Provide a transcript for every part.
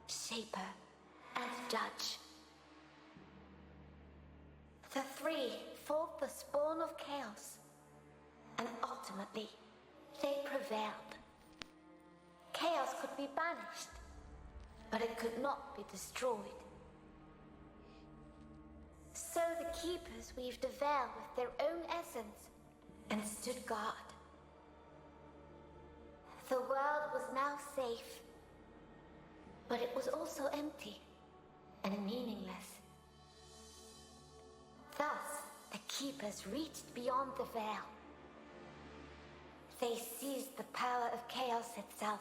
shaper, and judge. The three fought the spawn of chaos, and ultimately, they prevailed. Chaos could be banished, but it could not be destroyed. So the keepers weaved a veil with their own essence and stood guard. The world was now safe, but it was also empty and meaningless. Thus, the keepers reached beyond the veil. They seized the power of chaos itself.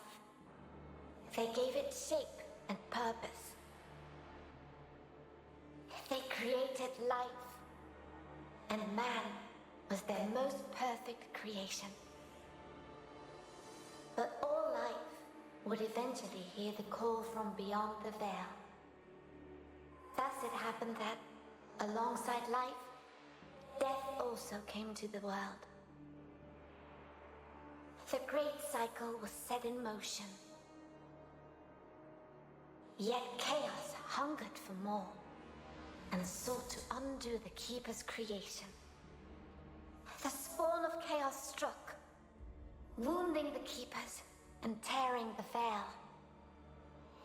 They gave it shape and purpose. They created life, and man was their most perfect creation. But all life would eventually hear the call from beyond the veil. Thus it happened that, alongside life, death also came to the world. The great cycle was set in motion. Yet chaos hungered for more, and sought to undo the Keeper's creation. The spawn of chaos struck, wounding the Keepers and tearing the veil.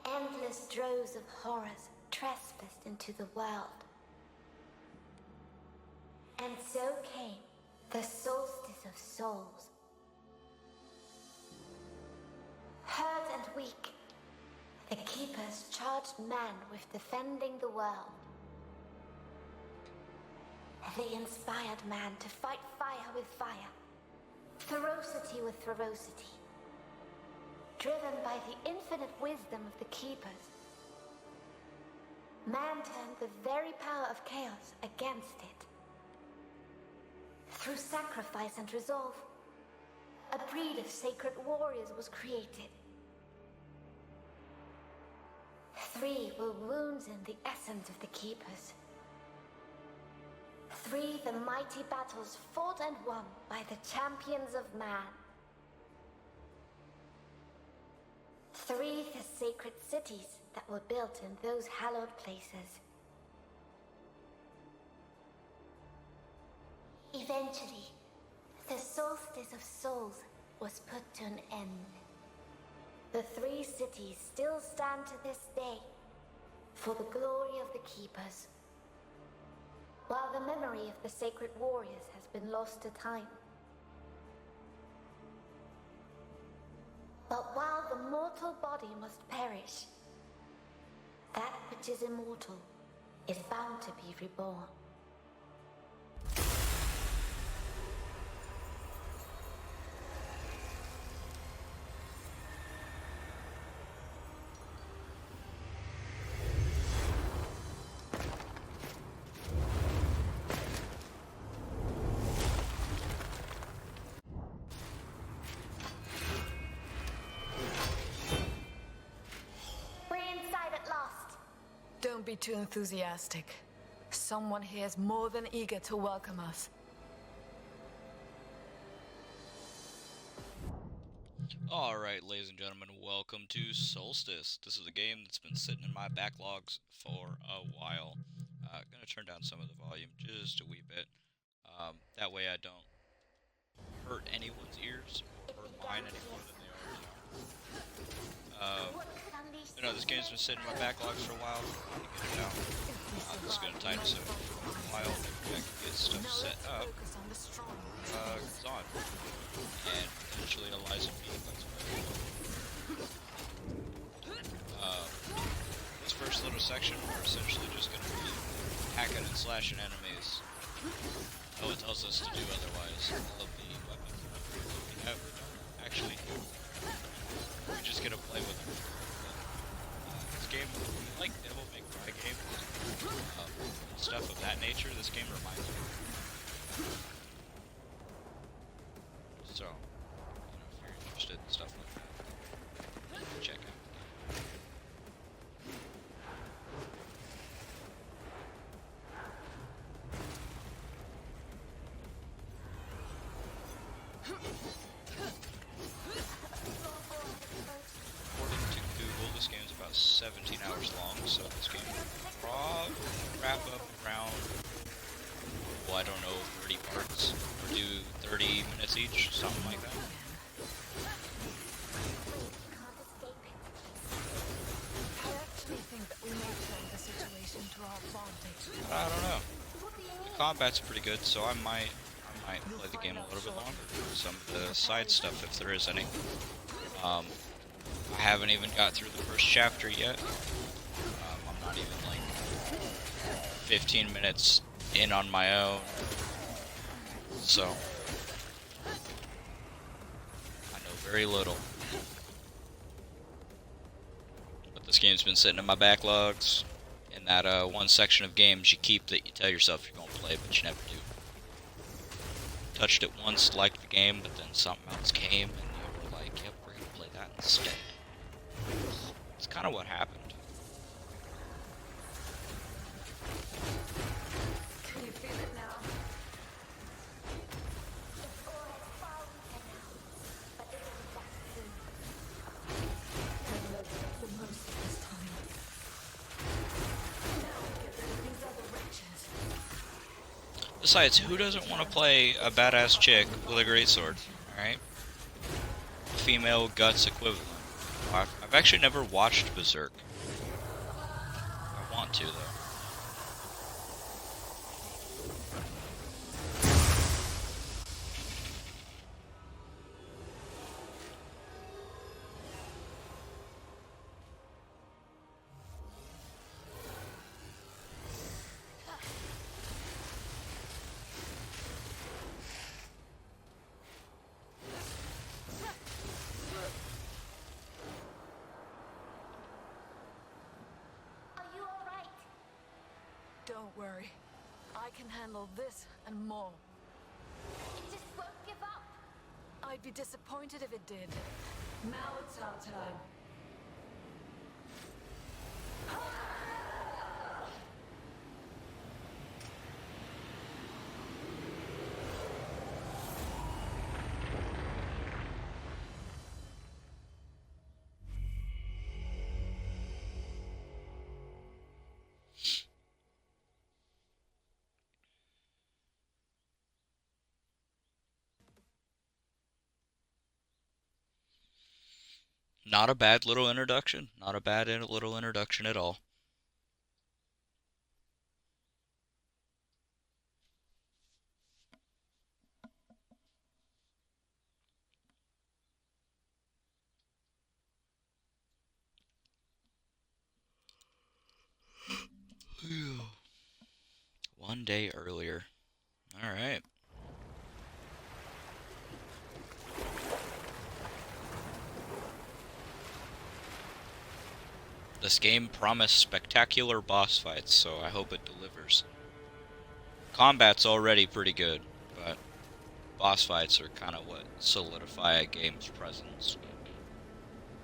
Endless droves of horrors trespassed into the world. And so came the Soulstice of Souls. Hurt and weak, the Keepers charged man with defending the world. They inspired man to fight fire with fire, ferocity with ferocity. Driven by the infinite wisdom of the Keepers, man turned the very power of chaos against it. Through sacrifice and resolve, a breed of sacred warriors was created. 3 were wounds in the essence of the Keepers. 3 the mighty battles fought and won by the champions of man. 3 the sacred cities that were built in those hallowed places. Eventually, the Soulstice of Souls was put to an end. The 3 cities still stand to this day for the glory of the Keepers, while the memory of the sacred warriors has been lost to time. But while the mortal body must perish, that which is immortal is bound to be reborn. Don't be too enthusiastic. Someone here is more than eager to welcome us. Alright, ladies and gentlemen, welcome to Soulstice. This is a game that's been sitting in my backlogs for a while. Gonna turn down some of the volume just a wee bit. That way I don't hurt anyone's ears or hurt mine any more than they already are. You know, this game's been sitting in my backlogs for a while. I'm gonna get it out. I'm just gonna tidy this up for a while. Maybe I can get stuff set up. It's on. And potentially Eliza B. This first little section, we're essentially just gonna be hacking and slashing enemies. Oh, it tells us to do otherwise. All of the weapons we have don't actually do. We just get to play with them. Game, like Devil May Cry games, stuff of that nature, this game reminds me. So, if you're interested in stuff like that, check out the game. According to Google, this game's about about 17 hours long, so this game will probably wrap up around, well, I don't know, 30 parts, or do 30 minutes each, something like that. I actually think that we may turn the situation to our advantage. I don't know. The combat's pretty good, so I might play the game a little bit longer. Some of the side stuff, if there is any. I haven't even got through the first chapter yet. I'm not even like 15 minutes in on my own. So I know very little. But this game's been sitting in my backlogs. In that one section of games you keep that you tell yourself you're going to play, but you never do. Touched it once, liked the game, but then something else came, and you were like, yep, we're going to play that instead. It's kind of what happened. Can you feel it now? The most of this time. Now we get rid of these other wretches. Besides, who doesn't want to play a badass chick with a greatsword, alright? Female guts equivalent. I've actually never watched Berserk. I want to, though. Are you alright? Don't worry. I can handle this and more. You just won't give up. I'd be disappointed if it did. Now it's our turn. Not a bad little introduction. Not a bad little introduction at all. One day earlier. Alright. This game promised spectacular boss fights, so I hope it delivers. Combat's already pretty good, but boss fights are kind of what solidify a game's presence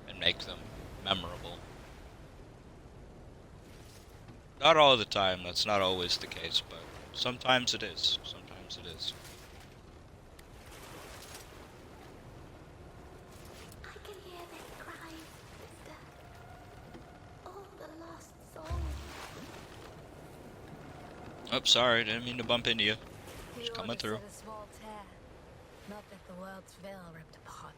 and make them memorable. Not all the time, that's not always the case, but sometimes it is. Sometimes it is. I can hear their cries, sister. All the lost souls. Oh, sorry, didn't mean to bump into you. The Just coming order through. said a small tear. Not that the world's veil ripped apart.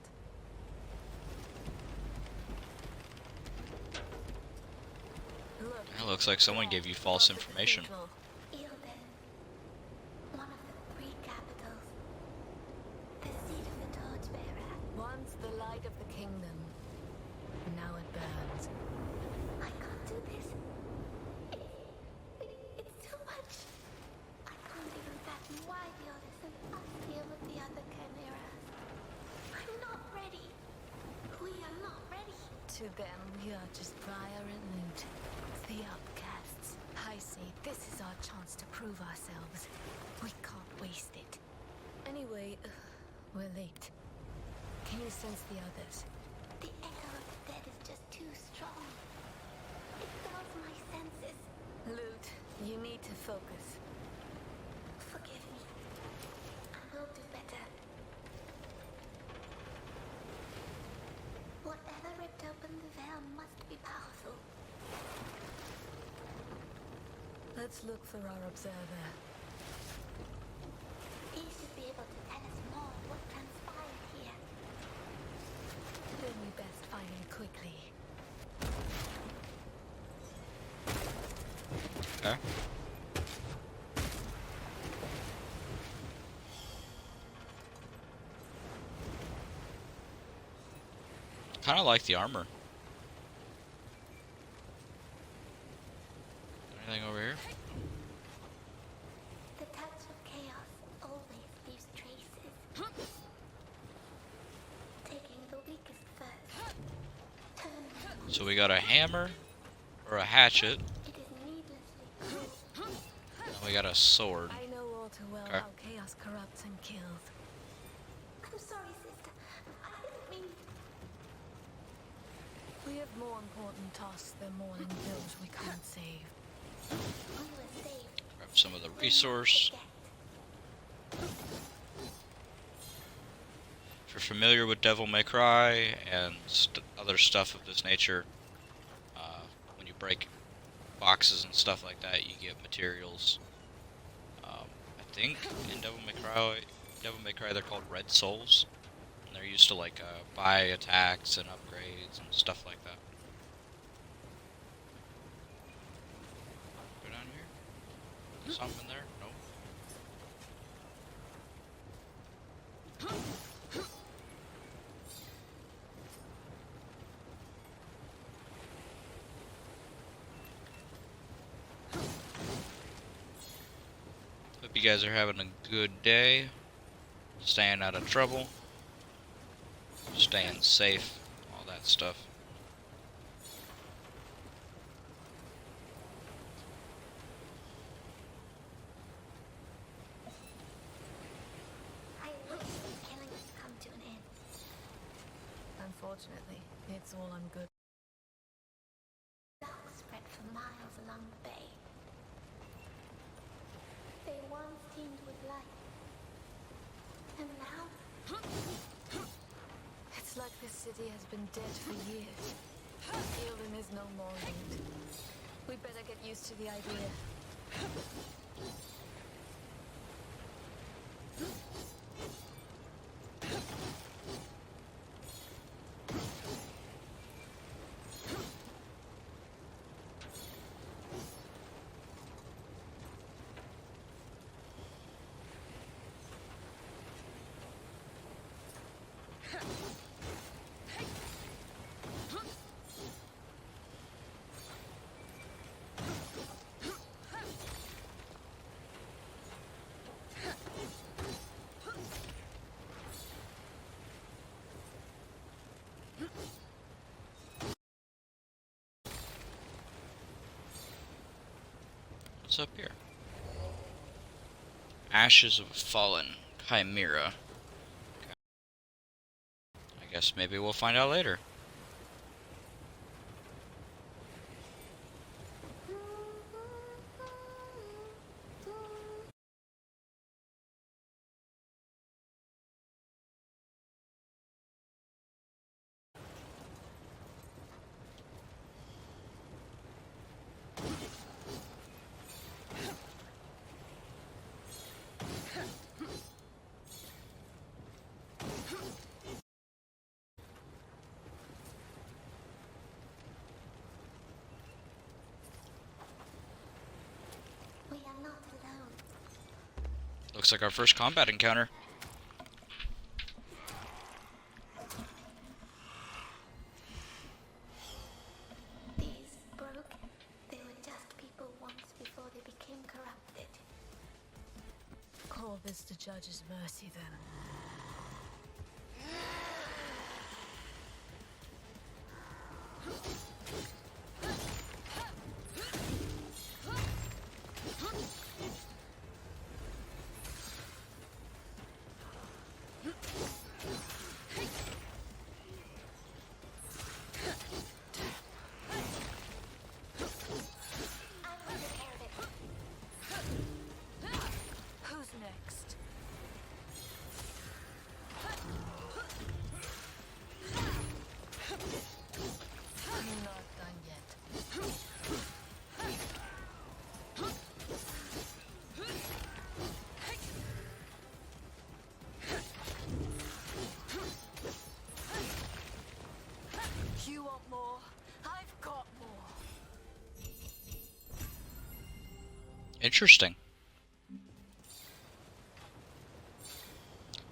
Look, It looks like someone gave you false information. Ilden, one of the three capitals. The seat of the torchbearer. Once the light of the kingdom. Now it burns. I can't do this. It's too much. I can't even fathom why the others sent us here with the other chimeras. I'm not ready. We are not ready. To them, we are just fire and loot. The outcasts. I say this is our chance to prove ourselves. We can't waste it. Anyway, we're late. Can you sense the others? The echo of the dead is just too strong. It dulls my senses. Loot, you need to focus. Forgive me. I will do better. Whatever ripped open the veil must be powerful. Let's look for our observer. He should be able to tell us more of what transpired here. Then we best find him quickly. Okay. Kind of like the armor. Anything over here? The touch of chaos always leaves traces. Taking the weakest first. Turning them. So we got a hammer or a hatchet, It is needlessly cruel. and we got a sword. I know all too well Okay. how chaos corrupts and kills. I'm sorry, sister. I didn't mean. We have more important tasks than mourning those we can't save. We were saved. Grab some of the resource. Forget. If you're familiar with Devil May Cry and other stuff of this nature, when you break boxes and stuff like that, you get materials. I think in Devil May Cry, they're called Red Souls, and they're used to like buy attacks and upgrades and stuff like that. Go down here. Something there? Nope. Hope you guys are having a good day, staying out of trouble, staying safe, all that stuff. I wish the killing had come to an end. Unfortunately, it's all I'm good. Dark spread for miles along the bay. They once teemed with life. And now, It's like this city has been dead for years. Eildon is no more linked. We'd better get used to the idea. What's up here? Ashes of a Fallen Chimera. Okay. I guess maybe we'll find out later. we are not alone. Looks like our first combat encounter. These broke. They were just people once before they became corrupted. Call this the judge's mercy, then. I will take care of it. Who's next? Interesting.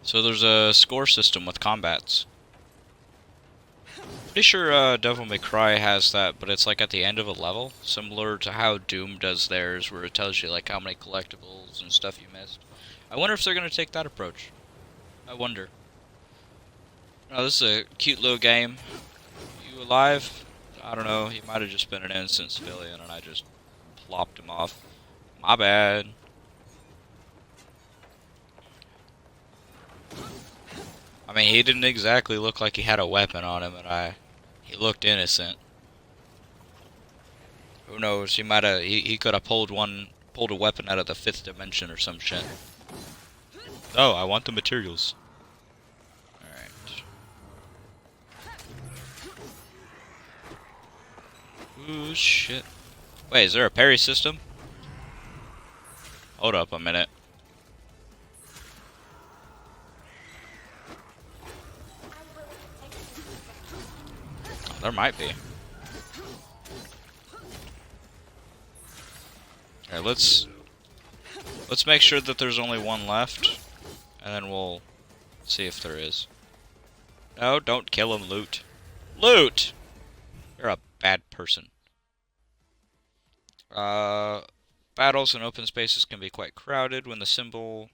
So there's a score system with combats. Pretty sure Devil May Cry has that, but it's like at the end of a level, similar to how Doom does theirs, where it tells you like how many collectibles and stuff you missed. I wonder if they're gonna take that approach. I wonder. Oh, this is a cute little game. You alive? I don't know. He might have just been an innocent civilian, and I just plopped him off. My bad. I mean, he didn't exactly look like he had a weapon on him, and he looked innocent. Who knows? He might have. He could have pulled a weapon out of the fifth dimension or some shit. Oh, I want the materials. All right. Ooh, shit. Wait, is there a parry system? Hold up a minute. Oh, there might be. Alright, let's make sure that there's only one left, and then we'll see if there is. No, don't kill him, Loot. Loot! You're a bad person. Battles in open spaces can be quite crowded. When the symbol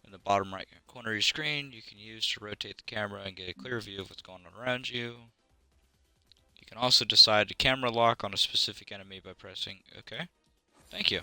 in the bottom right corner of your screen, you can use to rotate the camera and get a clear view of what's going on around you. You can also decide to camera lock on a specific enemy by pressing OK. Thank you.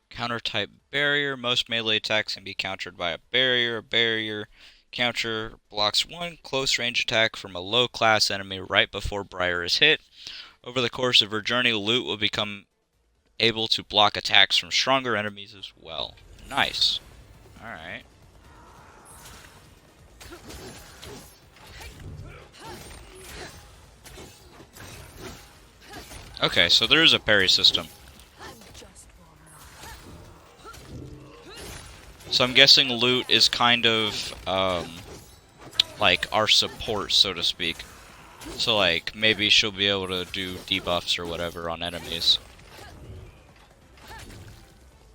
Counter type barrier. Most melee attacks can be countered by a barrier. A barrier counter blocks one close range attack from a low class enemy right before Briar is hit. Over the course of her journey, Loot will become able to block attacks from stronger enemies as well. Nice. Alright. Okay, so there is a parry system. So I'm guessing Loot is kind of, like, our support, so to speak. So, like, maybe she'll be able to do debuffs or whatever on enemies.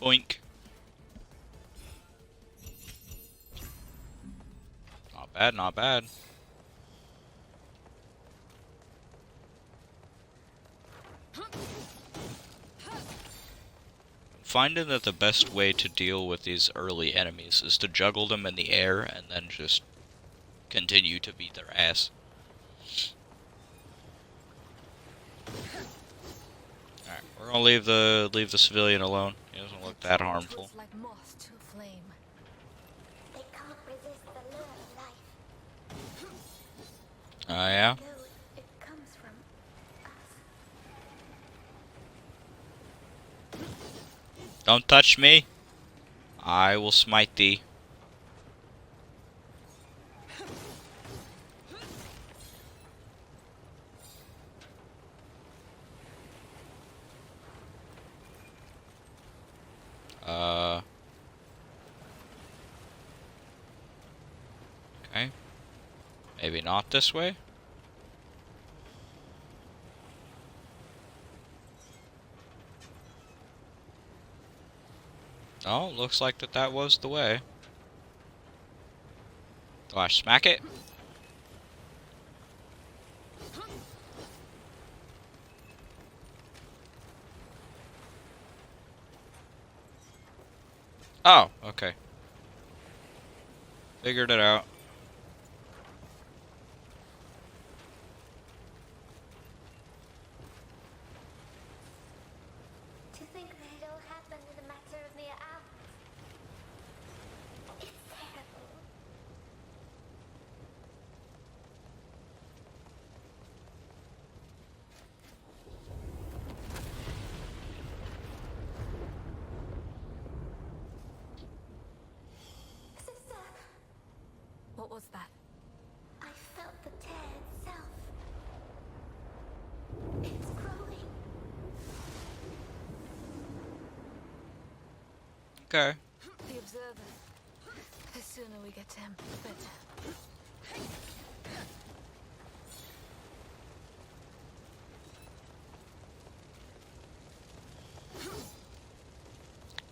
Boink. Not bad, not bad. Finding that the best way to deal with these early enemies is to juggle them in the air and then just continue to beat their ass. Alright, we're gonna leave the civilian alone. He doesn't look that harmful. Like moth to a flame. They can't resist the lure of life. Oh yeah? Though it comes from us. Don't touch me. I will smite thee. Okay. Maybe not this way? Oh, looks like that was the way. Do I smack it? Oh, okay. Figured it out. To think that it all happened in a matter of mere hours. It's terrible. Sister, What was that? I felt the tear itself. Okay. The observer. The sooner we get to him, the better.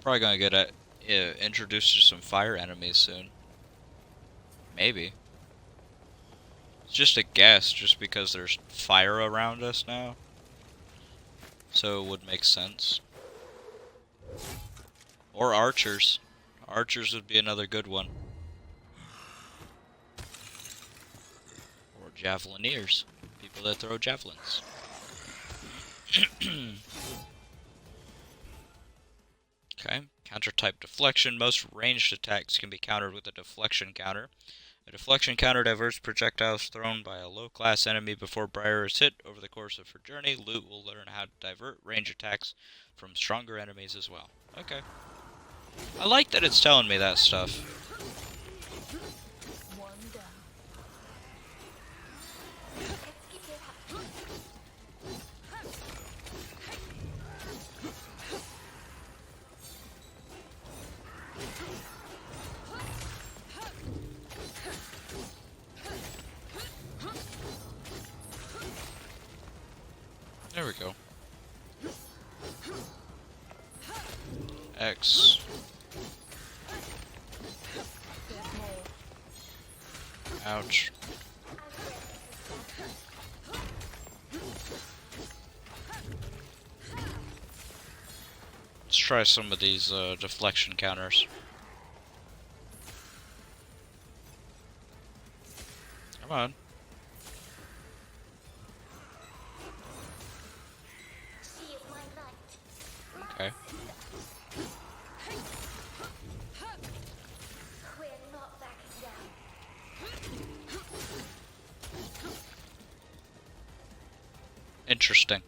Probably gonna get introduced to some fire enemies soon. Maybe. It's just a guess, just because there's fire around us now. So it would make sense. Or archers. Archers would be another good one. Or javelineers. People that throw javelins. Okay. Counter type deflection. Most ranged attacks can be countered with a deflection counter. A deflection counter diverts projectiles thrown by a low-class enemy before Briar is hit. Over the course of her journey, Lute will learn how to divert range attacks from stronger enemies as well. Okay. I like that it's telling me that stuff. One down. There we go. X. Ouch. Let's try some of these deflection counters. Come on. She is my knight. Okay. We're not backing down. Interesting.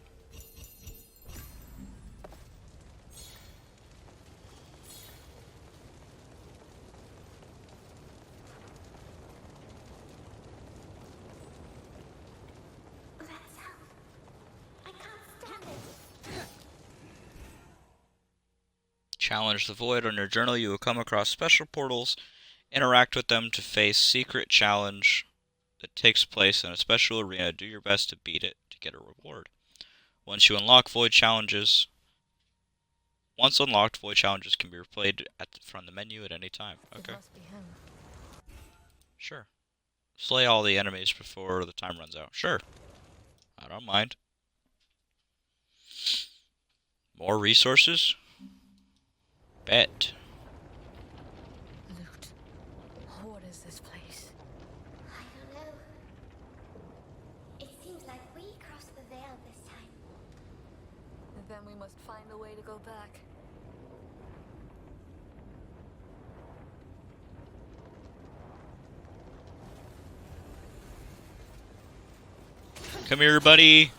That sound. I can't stand it. Challenge the void. On your journal, you will come across special portals. Interact with them to face secret challenge that takes place in a special arena. Do your best to beat it to get a reward. Once unlocked, void challenges can be replayed from the menu at any time. It Okay. must be him. Sure. Slay all the enemies before the time runs out. Sure. I don't mind. More resources? Bet. Loot. What is this place? I don't know. It seems like we crossed the veil this time. Then we must find a way to go back. Come here, buddy.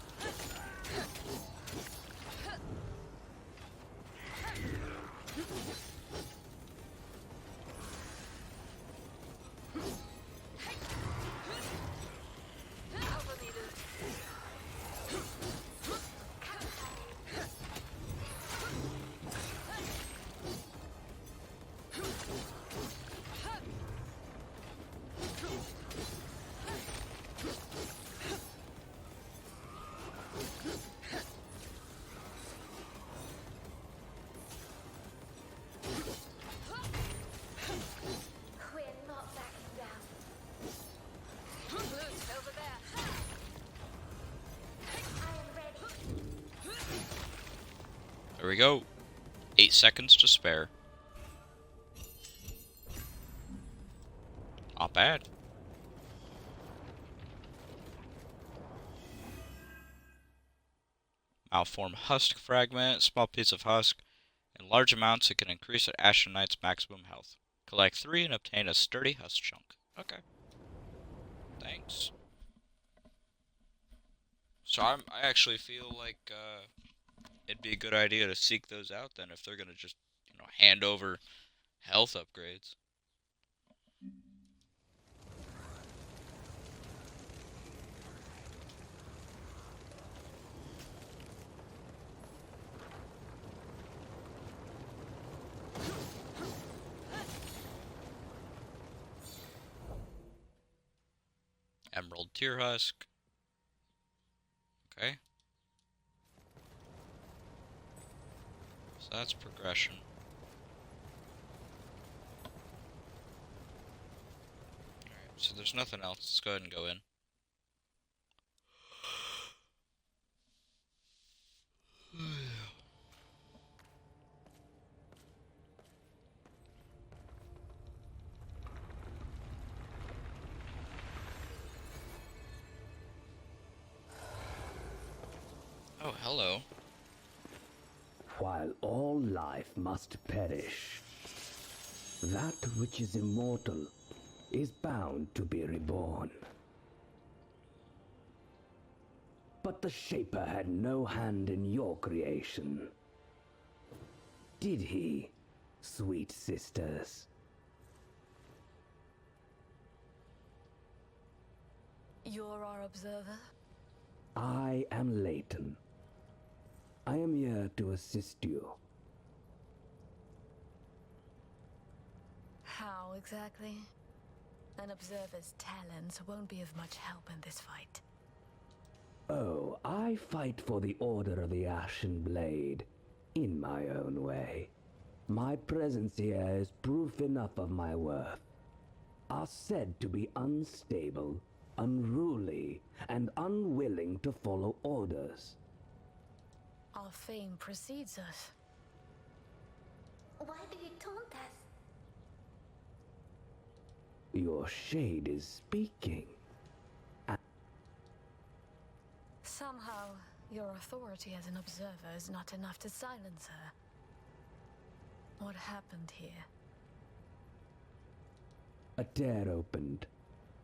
We're not backing down. Loot over there. I am ready. There we go. 8 seconds to spare. Not bad. Malform husk fragment. Small piece of husk. In large amounts, it can increase an Ashen Knight's maximum health. Collect 3 and obtain a sturdy husk chunk. Okay. Thanks. So I actually feel like it'd be a good idea to seek those out then if they're gonna just, hand over health upgrades. Emerald Tear Husk. Okay. So that's progression. Alright, so there's nothing else. Let's go ahead and go in. Oh, hello. While all life must perish, that which is immortal is bound to be reborn. But the Shaper had no hand in your creation. Did he, sweet sisters? You're our observer? I am Leighton. I am here to assist you. How exactly? An observer's talents won't be of much help in this fight. Oh, I fight for the Order of the Ashen Blade in my own way. My presence here is proof enough of my worth. Are said to be unstable, unruly, and unwilling to follow orders. Our fame precedes us. Why do you taunt us? Your shade is speaking. Somehow, your authority as an observer is not enough to silence her. What happened here? A tear opened,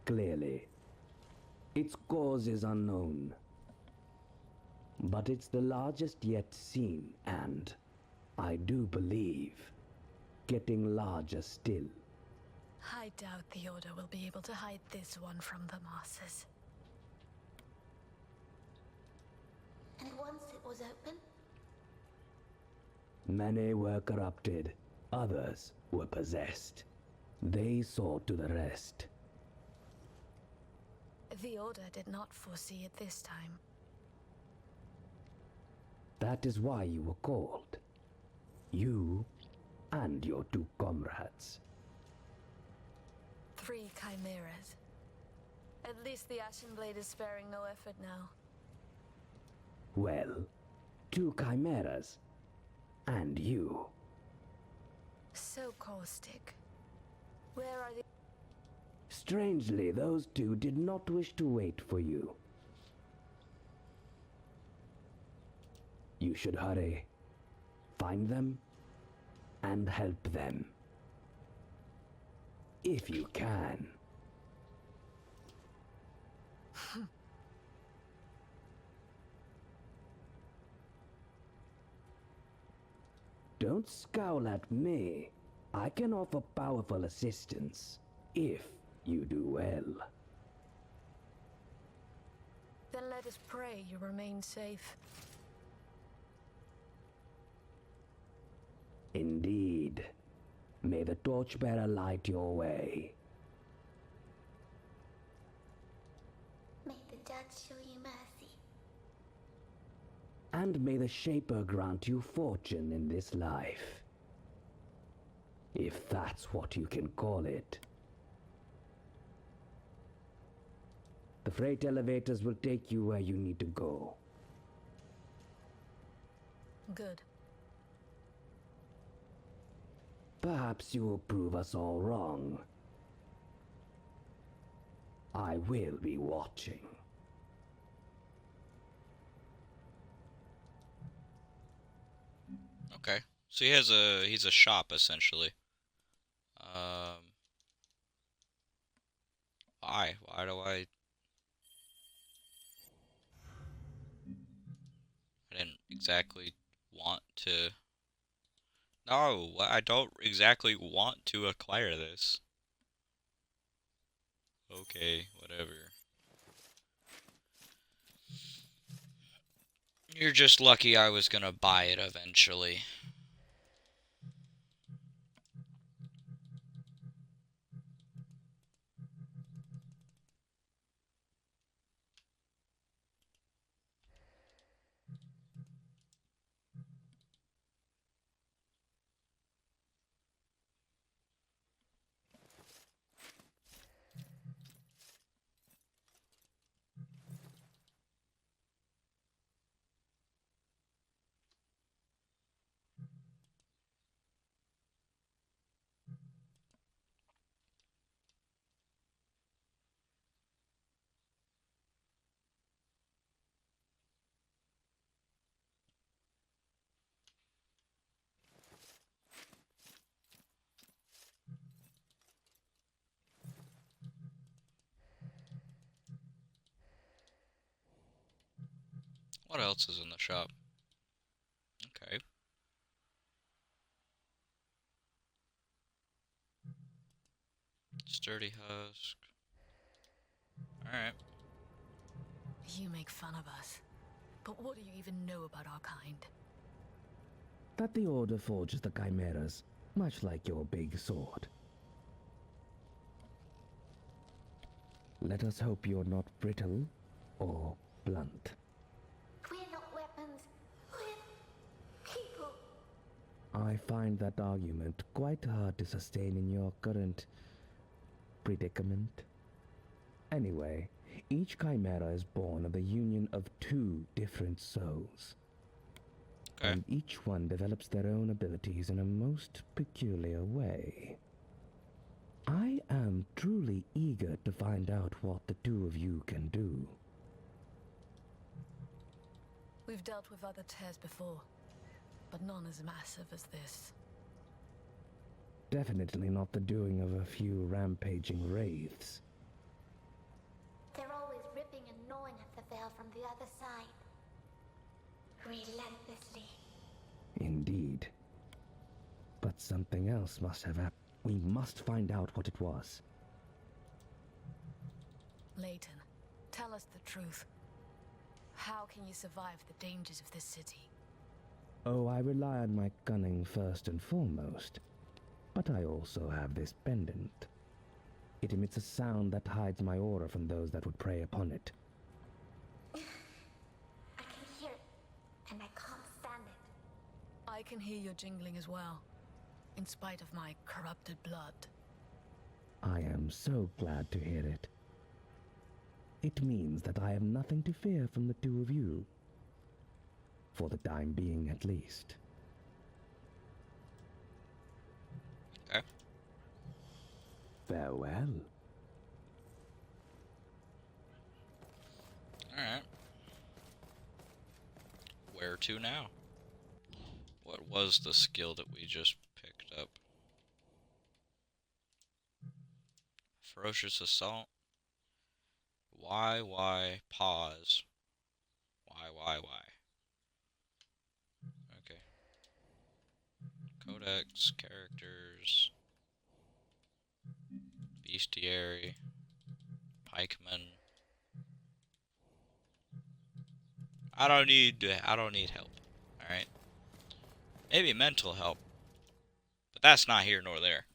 clearly. Its cause is unknown. But it's the largest yet seen, and, I do believe, getting larger still. I doubt the Order will be able to hide this one from the masses. And once it was open, Many were corrupted, others were possessed. They saw to the rest. The Order did not foresee it this time. That is why you were called. You and your two comrades. 3 chimeras. At least the Ashen Blade is sparing no effort now. Well, 2 chimeras. And you. So caustic. Where are the... Strangely, those 2 did not wish to wait for you. You should hurry. Find them and help them. If you can. Don't scowl at me. I can offer powerful assistance, if you do well. Then let us pray you remain safe. Indeed. May the torchbearer light your way. may the judge show you mercy. And may the Shaper grant you fortune in this life. If that's what you can call it. The freight elevators will take you where you need to go. Good. Perhaps you will prove us all wrong. I will be watching. Okay. So he's a shop essentially. Why? Why do I didn't exactly want to. No, I don't exactly want to acquire this. Okay, whatever. You're just lucky I was gonna buy it eventually. What else is in the shop? Okay. Sturdy husk. Alright. You make fun of us. But what do you even know about our kind? That the Order forges the chimeras, much like your big sword. Let us hope you're not brittle or blunt. We're not weapons. We're people. I find that argument quite hard to sustain in your current predicament. Anyway, each chimera is born of the union of two different souls. Okay. And each one develops their own abilities in a most peculiar way. I am truly eager to find out what the two of you can do. We've dealt with other tears before, but none as massive as this. Definitely not the doing of a few rampaging wraiths. They're always ripping and gnawing at the veil from the other side. Relentlessly. Indeed. But something else must have happened. We must find out what it was. Layton, tell us the truth. How can you survive the dangers of this city? Oh, I rely on my cunning first and foremost. But I also have this pendant. It emits a sound that hides my aura from those that would prey upon it. I can hear it, and I can't stand it. I can hear your jingling as well, in spite of my corrupted blood. I am so glad to hear it. It means that I have nothing to fear from the two of you. For the time being, at least. Okay. Farewell. Alright. Where to now? What was the skill that we just picked up? Ferocious assault. Why, pause. Why? Okay. Codex, characters. Bestiary. Pikeman. I don't need help. Alright? Maybe mental help. But that's not here nor there.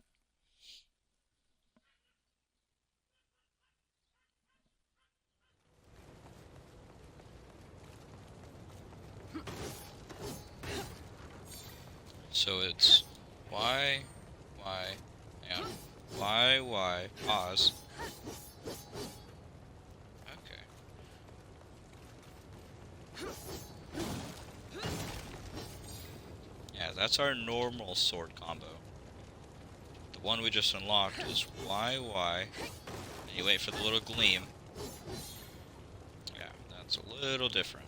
So it's why, hang on, why, pause. Okay. Yeah, that's our normal sword combo. The one we just unlocked is why, and you wait for the little gleam. Yeah, that's a little different.